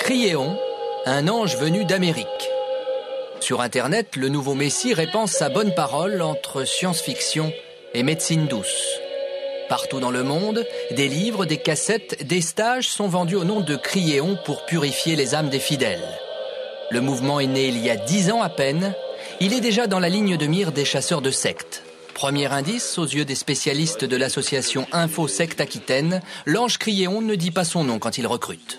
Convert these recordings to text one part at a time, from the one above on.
Criéon, un ange venu d'Amérique. Sur Internet, le nouveau Messie répand sa bonne parole entre science-fiction et médecine douce. Partout dans le monde, des livres, des cassettes, des stages sont vendus au nom de Criéon pour purifier les âmes des fidèles. Le mouvement est né il y a 10 ans à peine. Il est déjà dans la ligne de mire des chasseurs de sectes. Premier indice, aux yeux des spécialistes de l'association Info Secte Aquitaine, l'ange Criéon ne dit pas son nom quand il recrute.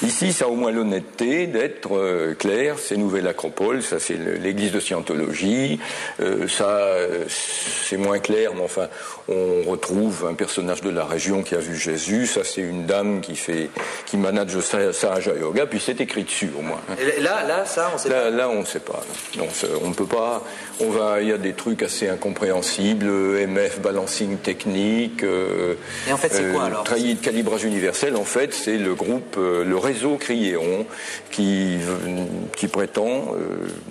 Ici, ça a au moins l'honnêteté d'être clair, c'est Nouvelle Acropole, ça c'est l'église de Scientologie, c'est moins clair, mais enfin, on retrouve un personnage de la région qui a vu Jésus, ça c'est une dame qui manage Sahaja Yoga, puis c'est écrit dessus au moins. Et là, ça, on sait pas. Là, on ne sait pas. Non, on ne peut pas. Il y a des trucs assez incompréhensibles, MF, balancing technique. Et en fait, c'est quoi alors? Treillis de calibrage universel, en fait, c'est le groupe, le réseau Criéon qui prétend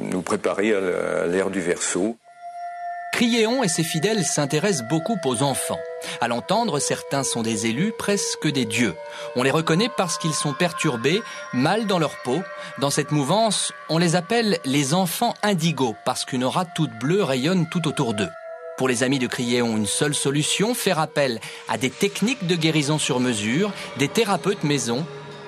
nous préparer à l'ère du Verseau. Criéon et ses fidèles s'intéressent beaucoup aux enfants. À l'entendre, certains sont des élus, presque des dieux. On les reconnaît parce qu'ils sont perturbés, mal dans leur peau. Dans cette mouvance, on les appelle les enfants indigos, parce qu'une aura toute bleue rayonne tout autour d'eux. Pour les amis de Criéon, une seule solution, faire appel à des techniques de guérison sur mesure, des thérapeutes maison,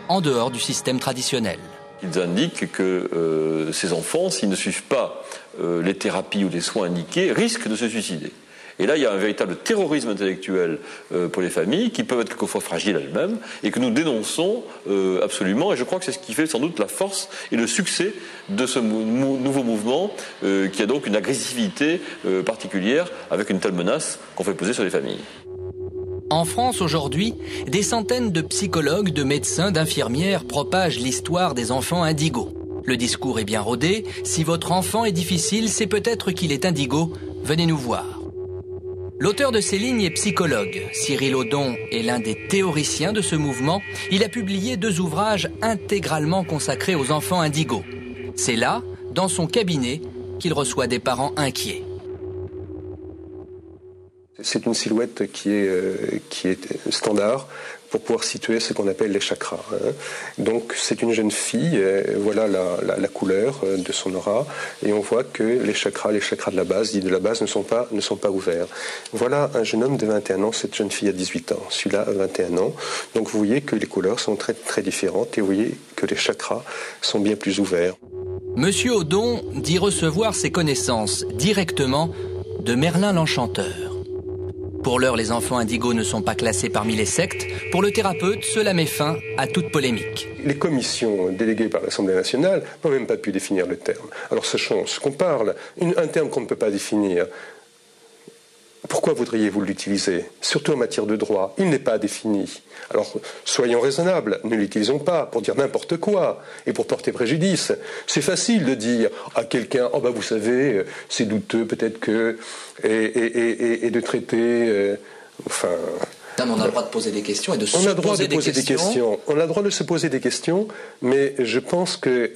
en dehors du système traditionnel. Ils indiquent que ces enfants, s'ils ne suivent pas les thérapies ou les soins indiqués, risquent de se suicider. Et là, il y a un véritable terrorisme intellectuel pour les familles, qui peuvent être quelquefois fragiles elles-mêmes, et que nous dénonçons absolument. Et je crois que c'est ce qui fait sans doute la force et le succès de ce nouveau mouvement, qui a donc une agressivité particulière, avec une telle menace qu'on fait peser sur les familles. En France, aujourd'hui, des centaines de psychologues, de médecins, d'infirmières propagent l'histoire des enfants indigos. Le discours est bien rodé. Si votre enfant est difficile, c'est peut-être qu'il est indigo. Venez nous voir. L'auteur de ces lignes est psychologue. Cyril Audon est l'un des théoriciens de ce mouvement. Il a publié 2 ouvrages intégralement consacrés aux enfants indigos. C'est là, dans son cabinet, qu'il reçoit des parents inquiets. C'est une silhouette qui est standard pour pouvoir situer ce qu'on appelle les chakras. Donc c'est une jeune fille, voilà la couleur de son aura, et on voit que les chakras de la base, dits de la base, ne sont pas ouverts. Voilà un jeune homme de 21 ans, cette jeune fille a 18 ans, celui-là a 21 ans. Donc vous voyez que les couleurs sont très, très différentes, et vous voyez que les chakras sont bien plus ouverts. Monsieur Audon dit recevoir ses connaissances directement de Merlin l'Enchanteur. Pour l'heure, les enfants indigos ne sont pas classés parmi les sectes. Pour le thérapeute, cela met fin à toute polémique. Les commissions déléguées par l'Assemblée nationale n'ont même pas pu définir le terme. Alors sachant ce qu'on parle, un terme qu'on ne peut pas définir, pourquoi voudriez-vous l'utiliser? Surtout en matière de droit, il n'est pas défini. Alors soyons raisonnables, ne l'utilisons pas pour dire n'importe quoi et pour porter préjudice. C'est facile de dire à quelqu'un, oh bah vous savez, c'est douteux peut-être que, et de traiter, enfin... Non, on a le droit de poser des questions et de se poser des questions. On a le droit de se poser des questions, mais je pense que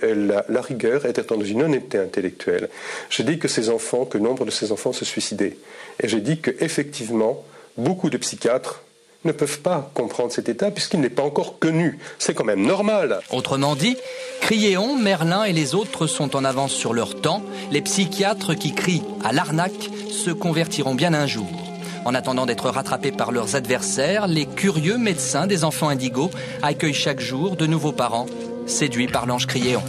la rigueur est dans une honnêteté intellectuelle. Je dis que nombre de ces enfants se suicidaient. Et je dis qu'effectivement, beaucoup de psychiatres ne peuvent pas comprendre cet état puisqu'il n'est pas encore connu. C'est quand même normal. Autrement dit, Criéon, Merlin et les autres sont en avance sur leur temps. Les psychiatres qui crient à l'arnaque se convertiront bien un jour. En attendant d'être rattrapés par leurs adversaires, les curieux médecins des enfants indigos accueillent chaque jour de nouveaux parents séduits par l'ange Criéon.